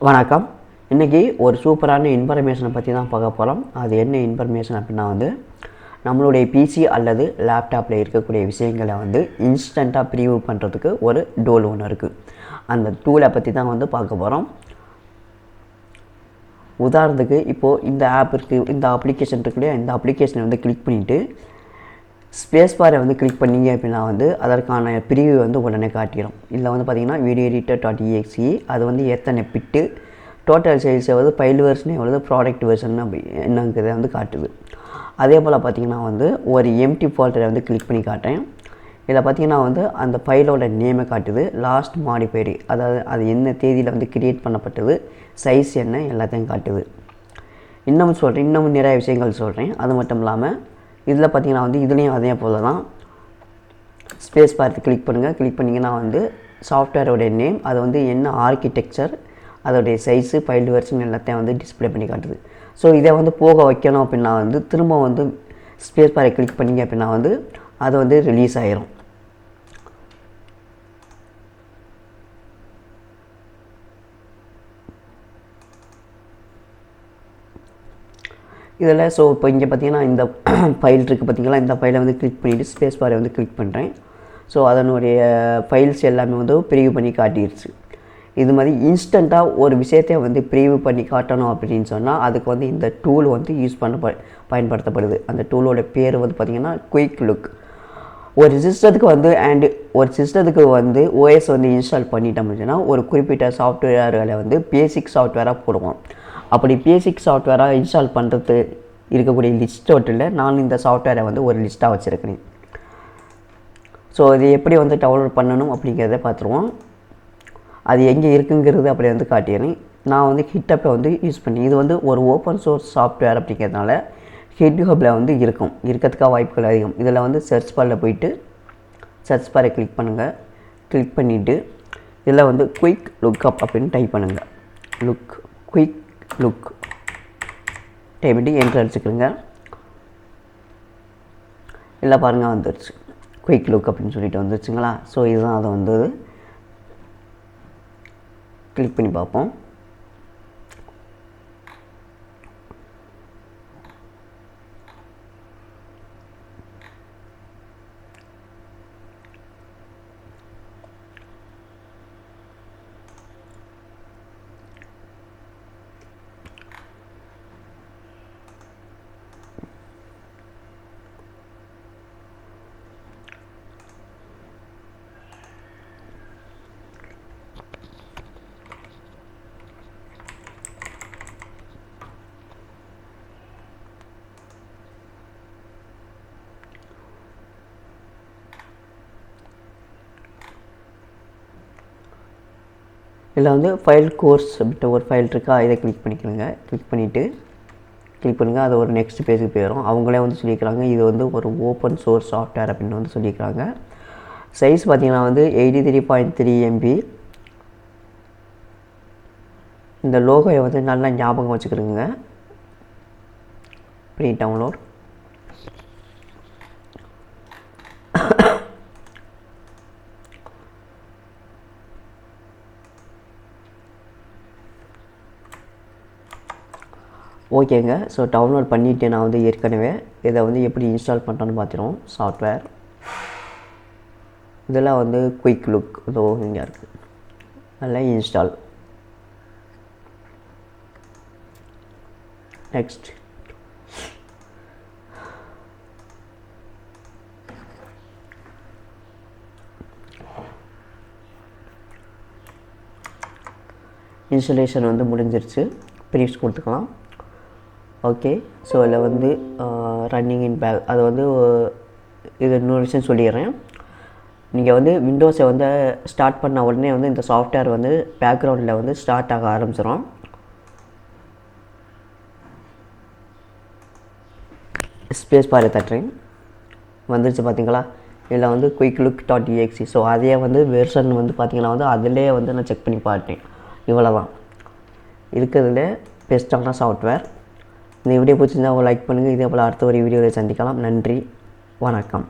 வணக்கம். இன்றைக்கி ஒரு சூப்பரான இன்ஃபர்மேஷனை பற்றி தான் பார்க்க போகிறோம். அது என்ன இன்ஃபர்மேஷன் அப்படின்னா நம்மளுடைய பிசி அல்லது லேப்டாப்பில் இருக்கக்கூடிய விஷயங்களை இன்ஸ்டண்ட்டாக ப்ரீவியூ பண்ணுறதுக்கு ஒரு டூல் ஒன்று இருக்குது. அந்த டூலை பற்றி தான் பார்க்க போகிறோம். உதாரணத்துக்கு இப்போது இந்த ஆப் இருக்குது, இந்த அப்ளிகேஷன் இருக்குல்லையா, இந்த அப்ளிகேஷனை கிளிக் பண்ணிவிட்டு ஸ்பேஸ் பாரை கிளிக் பண்ணிங்க அப்படின்னா அதற்கான ப்ரீவியூ உடனே காட்டிடும். இதில் பார்த்திங்கன்னா வீடியோ எடிட்டர்.exe அது எத்தனை பிட்டு, டோட்டல் சைஸ் எவ்வளவு, ஃபைல் வெர்ஷன் எவ்வளவு, ப்ராடக்ட் வெர்ஷன் என்னங்கிறத காட்டுது. அதே போல் பார்த்திங்கன்னா ஒரு எம்டி ஃபோல்டரை கிளிக் பண்ணி காட்டேன். இதில் பார்த்திங்கன்னா அந்த ஃபைலோட நேமை காட்டுது, லாஸ்ட் மாடிஃபைடு அதாவது அது என்ன தேதியில் கிரியேட் பண்ணப்பட்டது, சைஸ் என்ன எல்லாத்தையும் காட்டுது. இன்னும் நிறைய விஷயங்கள் சொல்கிறேன். அது மட்டும் இல்லாமல் இதில் பார்த்திங்கன்னா இதுலேயும் அதே போல் தான் ஸ்பேஸ் பார்த்து கிளிக் பண்ணுங்கள். கிளிக் பண்ணிங்கன்னா சாஃப்ட்வேரோடைய நேம், அது என்ன ஆர்கிடெக்சர், அதோடைய சைஸு, ஃபைல் வெர்ஷன் எல்லாத்தையும் டிஸ்பிளே பண்ணி காட்டுது. ஸோ இதை போக வைக்கணும் அப்படின்னா திரும்ப ஸ்பேஸ் பாரை கிளிக் பண்ணிங்க அப்படின்னா அது ரிலீஸ் ஆகிரும். இதில் ஸோ இப்போ இங்கே பார்த்திங்கன்னா இந்த ஃபைல் இருக்குது பார்த்திங்களா, இந்த ஃபைலை கிளிக் பண்ணிவிட்டு ஸ்பேஸ் பாரை கிளிக் பண்ணுறேன். ஸோ அதனுடைய ஃபைல்ஸ் எல்லாமே ப்ரீவியூ பண்ணி காட்டிடுச்சு. இது மாதிரி இன்ஸ்டண்ட்டாக ஒரு விஷயத்தை ப்ரீவியூ பண்ணி காட்டணும் அப்படின்னு சொன்னால் அதுக்கு இந்த டூல் யூஸ் பண்ண பயன்படுத்தப்படுது. அந்த டூலோட பேர் பார்த்திங்கன்னா குயிக் லுக். ஒரு சிஸ்டத்துக்கு அண்டு ஒரு சிஸ்டத்துக்கு ஓஎஸ் இன்ஸ்டால் பண்ணிட்டோம் அப்படின்னா ஒரு குறிப்பிட்ட சாஃப்ட்வேர்களை பேசிக் சாஃப்ட்வேராக போடுவோம். அப்படி பேசிக் சாஃப்ட்வேராக இன்ஸ்டால் பண்ணுறது இருக்கக்கூடிய லிஸ்ட் டோட்டலில் நான் இந்த சாஃப்ட்வேரை ஒரு லிஸ்ட்டாக வச்சுருக்கிறேன். ஸோ இது எப்படி டவுன்லோட் பண்ணணும் அப்படிங்கிறத பார்த்துருவோம். அது எங்கே இருக்குங்கிறது அப்படி காட்டிடுறேன். நான் ஹிட்டப்பை யூஸ் பண்ணி இது ஒரு ஓப்பன் சோர்ஸ் சாஃப்ட்வேர் அப்படிங்கிறதுனால ஹிட்ஹப்பில் இருக்கிறதுக்காக வாய்ப்புகள் அதிகம். இதில் சர்ச் பாரில் போயிட்டு சர்ச் பாரை கிளிக் பண்ணுங்கள். கிளிக் பண்ணிவிட்டு இதில் குயிக் லுக்அப் அப்படின்னு டைப் பண்ணுங்கள். குயிக் லுக் டைப் பண்ணி என்ட்ரு அடிச்சுக்கிறேங்க. இல்லை பாருங்கள் வந்துடுச்சு, குயிக் லுக் அப்படின்னு சொல்லிட்டு வந்துடுச்சுங்களா. ஸோ இதுதான் அதை கிளிக் பண்ணி பார்ப்போம். இதில் ஃபைல் கோர்ஸ் அப்படின்ட்டு ஒரு ஃபைல் இருக்கா, இதை கிளிக் பண்ணிக்கணுங்க. கிளிக் பண்ணுங்கள். அது ஒரு நெக்ஸ்ட் பேஜுக்கு போயிடும். அவங்களே சொல்லியிருக்கிறாங்க இது ஒரு ஓப்பன் சோர்ஸ் சாஃப்ட்வேர் அப்படின்னு சொல்லியிருக்கிறாங்க. சைஸ் பார்த்திங்கன்னா 83.3 MB. இந்த லோகோவை நல்லா ஞாபகம் வச்சுக்கிறோங்க. Free download. ஓகேங்க. ஸோ டவுன்லோட் பண்ணிவிட்டு நான் ஏற்கனவே இதை எப்படி இன்ஸ்டால் பண்ணுறோன்னு பார்த்துருவோம். சாஃப்ட்வேர் இதெல்லாம் குயிக் லுக் இதோ இங்கே இருக்குது. நல்லா இன்ஸ்டால். நெக்ஸ்ட். இன்ஸ்டாலேஷன் முடிஞ்சிருச்சு. ஃபினிஷ் கொடுத்துக்கலாம். ஓகே. ஸோ இதில் ரன்னிங் இன் பேக் அது இது இன்னொரு விஷயம் சொல்லிடுறேன். நீங்கள் விண்டோஸை ஸ்டார்ட் பண்ண உடனே இந்த சாஃப்ட்வேர் பேக்ரவுண்டில் ஸ்டார்ட் ஆக ஆரம்பிச்சிடும். ஸ்பேஸ் பாரை தட்டுறேன். வந்துருச்சு பார்த்தீங்களா. இதில் குயிக் லுக்.exe. ஸோ அதே வெர்ஷன் பார்த்திங்கன்னா அதிலே நான் செக் பண்ணி பார்த்தேன். இவ்வளோ தான் இருக்கிறதுல பெஸ்ட்டான சாஃப்ட்வேர். இந்த வீடியோ பிடிச்சிருந்தால் லைக் பண்ணுங்கள். இதே போல் அடுத்த ஒரு வீடியோவில் சந்திக்கலாம். நன்றி, வணக்கம்.